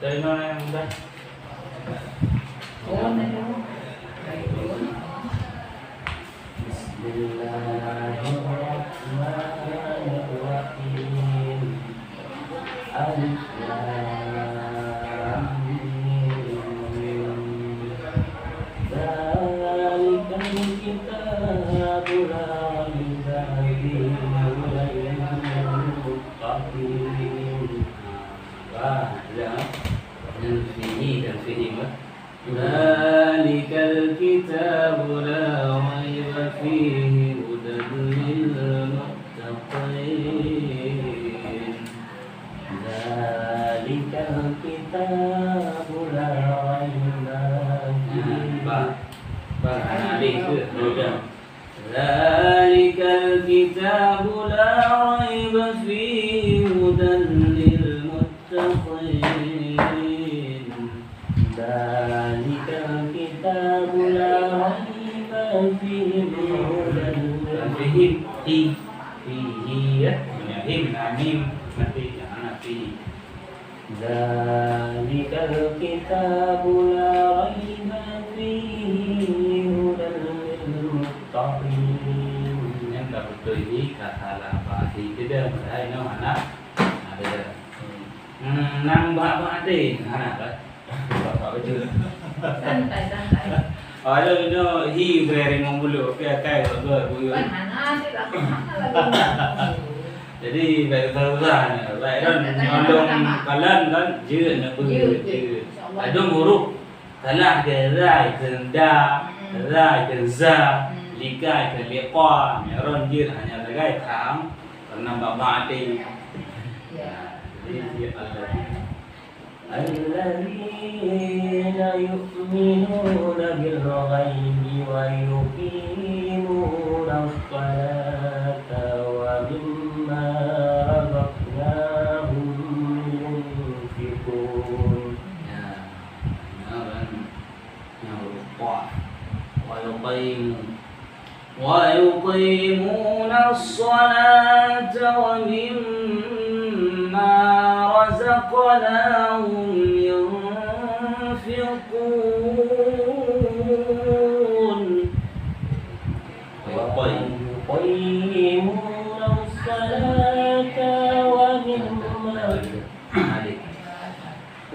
Dari mana yang udah? Oh, Bismillahirrahmanirrahim. Alif Lam Mim. Dzalikal kitabu la raiba fihi hudan lil-muttaqin. Ya. Dan fihi mah. ذلك الكتاب لا ريب فيه هدى للمتقين ذلك الكتاب لا ريب فيه ذلك الكتاب لا ريب فيه هدى للمتقين ذلك الكتاب لا ريب فيه هدى Fihi ya. Mim nanti jangan fihi. ذلك الكتاب لا ريب فيه هدى للمتقين Yang tak betul ini kata apa sih? Tidak berani mana? Ada. Nang bapak deh, anak kan? Bapak betul. santai. Ada itu hi beri ngomulu, kayak gue. Mana sih aku mana lagi. Jadi baik-baiknya, baik kan nyondong kalan kan je nak je. Ada huruf kalah ke rai ke da, rai ke za, likai ke liqa, meron je hanya lagai tham karena bapa ati. Jadi Allah الذين يؤمنون بالغيب ويقيمون الصلاة ومما رزقناهم ينفقون ويقيمون الصلاة ومما رزقناهم ينفقون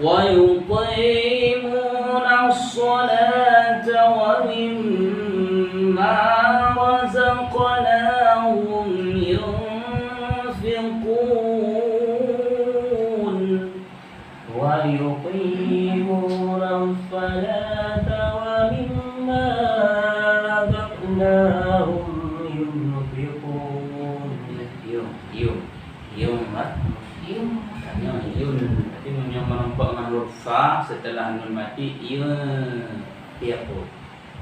ويقيمون الصلاة ومما رزقناهم ينفقون ويقيمون الصلاة ومما رزقناهم ينفقون Berarti yang menampakkan huruf fa setelah nun mati tiap huruf.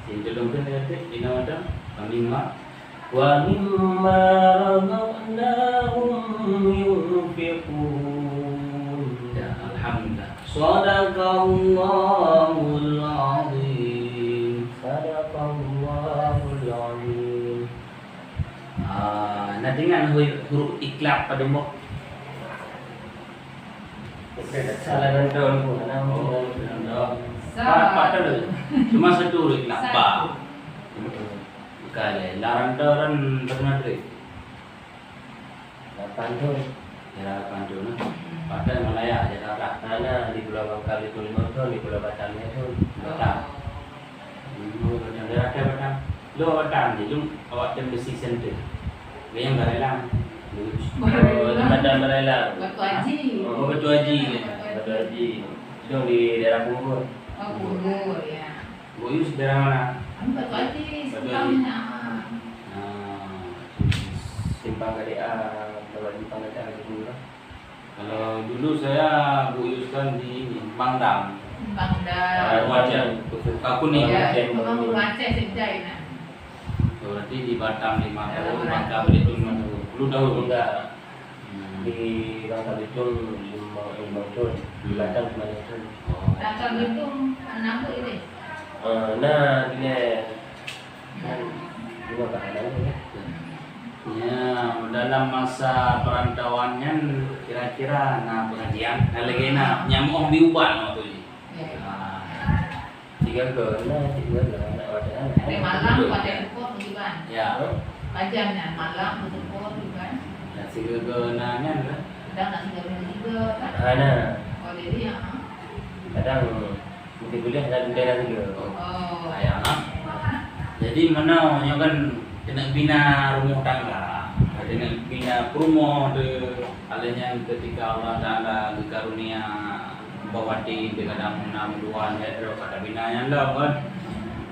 Jadi dalam kan kata ina ada mimma ومما رزقناهم ينفقون alhamdulillah. Sadaqallahul azim. Sadaqallahul azim. Nah dengan huruf iklab pada mu. Salah daun pun. Apa tu? Cuma satu huruf iklab ba. Kali larang orang pernah tu. 8 tu. Ya pandu na. Pada Malaya ada tak? Mana di Pulau Bangka itu 5 tu, di Pulau Batamnya tu. Batam. Yang daerah ke Batam? Lo Batam je, jom awak jam besi center. Yang Barelang. Batam Barela. Batu Haji. Oh, Batu Haji. Batu Haji. Itu di daerah Bungur. Oh, Bungur ya. Bu Yus daerah mana? Batu Haji Batu sebelumnya. Simpang KDA, kalau Simpang KDA di Bungur. Kalau dulu saya Bu Yus kan di Bangdam. Bangda. Wajah. Aku nih. Ya, kamu Aceh sejai nah. Berarti di Batam 5 tahun, Bangka Belitung 5 tahun. 10 tahun. Enggak. Di Bangka Belitung 5 tahun. Di Batam 9 tahun. Kakak Belitung anak aku ini. Nah, dia kan 5 tahunan ya. Ya, dalam masa perantauannya kira-kira pengajian lagi nyamuk diubah waktu ini. Tiga anak wadah. Ada malam, pada support juga. Ya. Ajarnya malam support juga. Ya, tiga kenanya lah. Kadang nak tiga juga kan. Anak. Oh jadi ya. Kadang mungkin boleh ada benda juga. Oh. Sayang. Jadi mana yang kan kena bina rumah tangga, kena bina rumah de alanya ketika Allah Taala dikarunia bawati dengan enam dua hidro kata bina yang dah kan.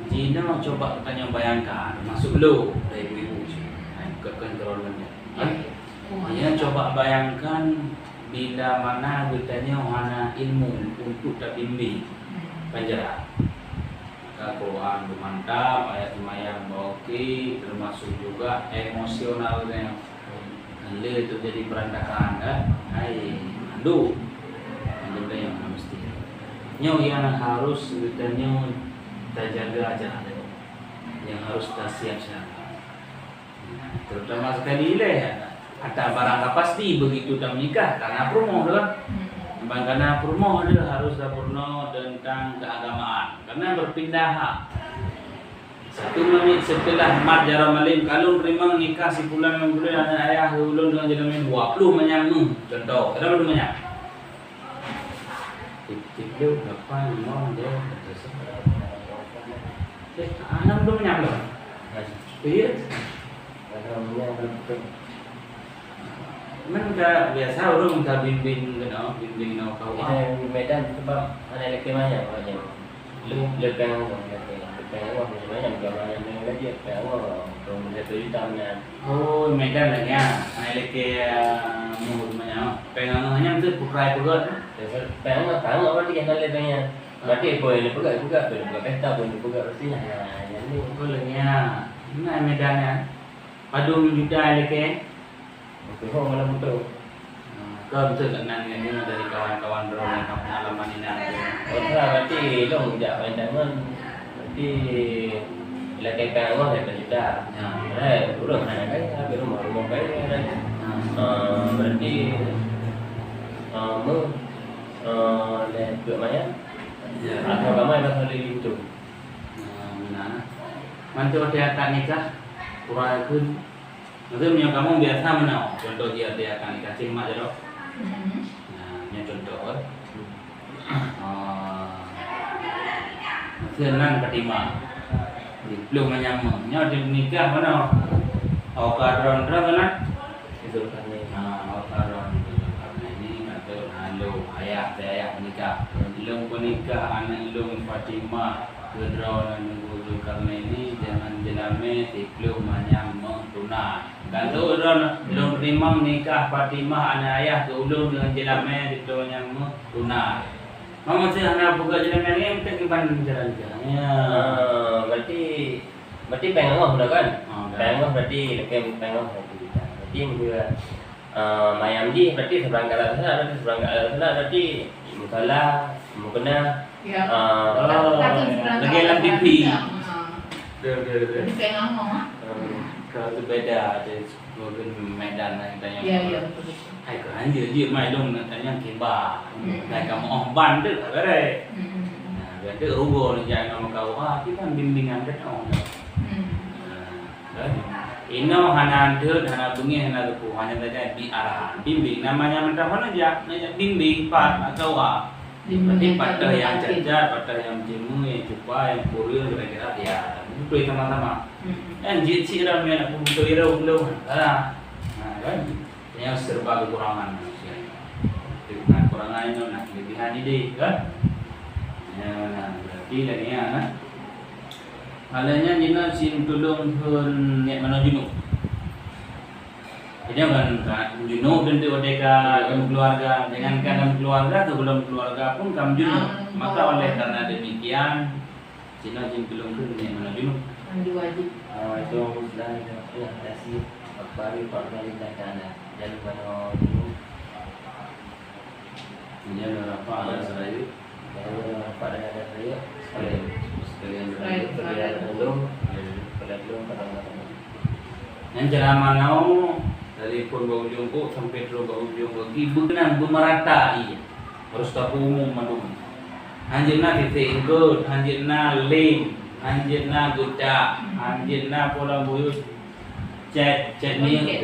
Jina coba tanya bayangkan masuk lo dari ibu ke kontrolnya. Dia coba bayangkan bila mana bertanya mana ilmu untuk tak bimbing penjara. Quran mantap, ayat lumayan oke, termasuk juga emosionalnya. Lalu itu jadi berantakan kan? Hai, aduh, ada yang mesti. Nyaw yang harus ditanya terjaga aja, yang harus tak siap-siap. Terutama sekali lah, ada barang pasti begitu tak menikah karena promo lah. Karena promo dia harus purno tentang keagamaan karena berpindah. Satu menit setelah mat jara malim kalau terima nikah si pulang memulai anak ayah ulun dengan jadi 20 menyamu contoh kenapa belum menyak tiga berapa lima dia anak belum menyak loh iya Memang biasa orang minta bimbing kau. Di Medan sebab anak lelaki banyak macam lekang macam gambaran yang lagi kalau satu juta macam. Oh Medan lah ya, anak lelaki muhur macam. Pengangannya itu pukai pukat. Pengang apa dia kalau pengang. Berarti boleh pukat boleh pesta boleh pukat pastinya. Jadi boleh ya. Ini Medan ya. Padu juta lelaki. Kau malah betul. Kau betul tak nanya ni dari kawan-kawan berorang kampung halaman ini. Oh berarti dong tak pandangan. Berarti lelaki pengang ada juta. Urang anak kaya, habis rumah kaya dan berarti lihat ke mana? Atau kamai pasal itu. Mana? Mantu dia akan nikah, kurang pun. Maksudnya yang kamu biasa mana? Contoh dia akan nikah cima je dok. Nah, ini contoh. Maksudnya ketima. Belum menyambung. Nya di nikah mana? Kadron kan? Itu kan ini. Kadron. Ini kata halo ayah menikah. Belum menikah anak belum Fatimah. Kadron nunggu karena ini jangan jelame belum menyambung tunai. Kalau orang belum terima nikah Fatimah anak ayah ke ulun dengan jelame itu yang tunai. Mama saya anak buka jelame ni kita kiban jalan ya. Berarti pengang sudah kan? Pengang berarti lekem pengang berarti juga mayam di berarti seberangkat sana berarti musalah mukena lagi dalam TV. Jadi pengang Kalau tu beda ada bukan Medan yang tanya. Ya. Hai ke anjir mai dong tanya kiba. Hai kamu ban tu kare. Nah, berarti rugo ni jangan nama kau kita bimbingan kat orang. Ino hana bunyi hana tu hanya saja di arahan bimbing namanya mentah mana aja bimbing pat atau berarti pada yang cacat, pada yang jemu, yang cupa, yang kurir kira-kira ya itu sama-sama. Yang jit dalam yang aku butuh belum kan? Yang serba kekurangan manusia. Dengan kekurangan itu nak kelebihan ini kan? Berarti dari mana? Halanya jina sin tulung pun net mana junub. Jadi kan junub dan odeka keluarga dengan dalam keluarga atau belum keluarga pun kamu junub. Maka oleh karena demikian jina sin tulung pun net mana junub. Mandi wajib. Itu sudah kasih akbari Pak Kali Dakana dan mana junub. Ini ada apa ada selain Pak ada saya sekalian belum belum pada Yang ceramah nau dari pun bau jongkok sampai terus bau jongkok ibu nan merata iya harus tahu umum mandum anjeunna titik engkeut anjeunna lem anjeunna geudak anjeunna pola buyut cet nih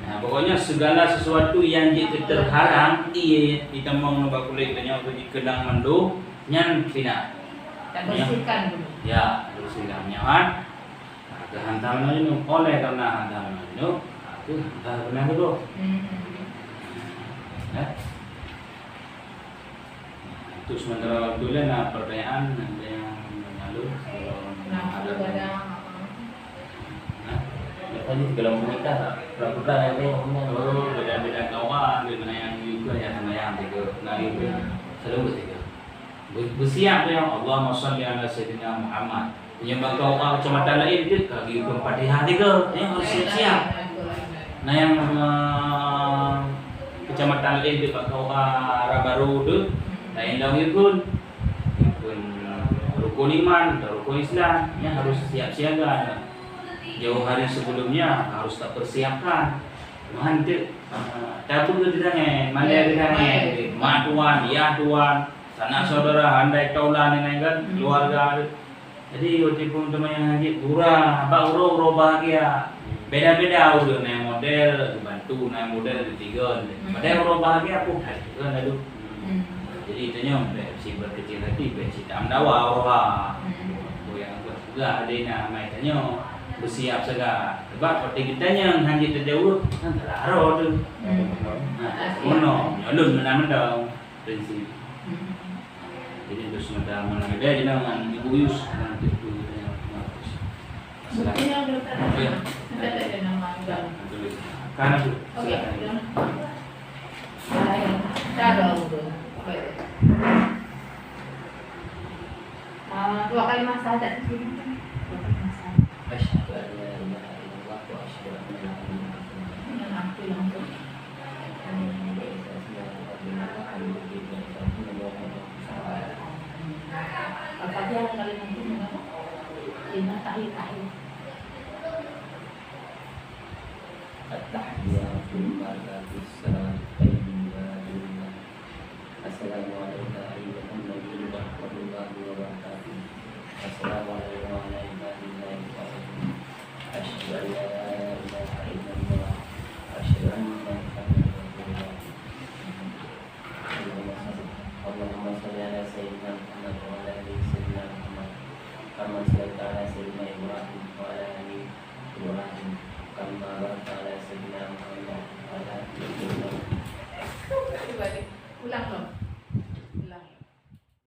nah pokoknya segala sesuatu yang jadi terhalang iya kita mau nubak kulit tanya untuk dikenang mandum nyan pina Dan bersihkan dulu. ya bersihkan nyaman kehantaman ini oleh karena hantaman itu benar dulu ya itu sementara waktu ini nah pertanyaan ada yang lalu Nah, ada ada Tadi kalau menikah pura-pura nanti oh beda-beda kawan beda yang juga ya sama yang tiga nah itu selalu tiga bersiap ya Allah sholli ala sayyidina Muhammad penyembah kau kecamatan lain itu kaki Fatihah tiga yang harus siap-siap nah yang kecamatan lain itu kau baru itu lain lagi pun rukun iman rukun Islam yang harus siap-siaga jauh hari sebelumnya harus tak persiapkan mantap tapi itu ditanya mana ditanya ma tuan ya tuan sanak saudara handai kaulan ini kan keluarga jadi waktu pun teman yang haji pura uro bahagia beda-beda udah naik model dibantu naik model ketiga pada uro bahagia aku kan aduh jadi itunya si berkecil hati si tamdawa uro yang juga ada nama itunya bersiap segala sebab seperti kita yang haji terjauh kan terlalu tuh nyolong menang prinsip jadi terus sementara menang dia dengan ibu Yus nanti itu yang Mungkin yang belum ada. Sudah ada nama enggak. karena tuh Oke. Ada udah. Dua kali masa ada di sini. Dua kali masa. Asyhadu an la ilaha illallah wa asyhadu anna Muhammadan Yang aku langsung. Apa dia yang kali nanti mengapa? Lima tahun. At-tahiyatu lillahi sallallahu Assalamualaikum warahmatullahi wabarakatuh. Assalamualaikum warahmatullahi wabarakatuh. Asyhadu an la ilaha illallah wa asyhadu anna Muhammadan rasulullah. Allahumma shalli ala sayyidina Muhammad wa ala ali sayyidina Muhammad. Kama shallaita ala sayyidina Ibrahim wa ala ali Ibrahim. Kama barakta ala sayyidina Muhammad wa ala ali Ibrahim. Ulang dong.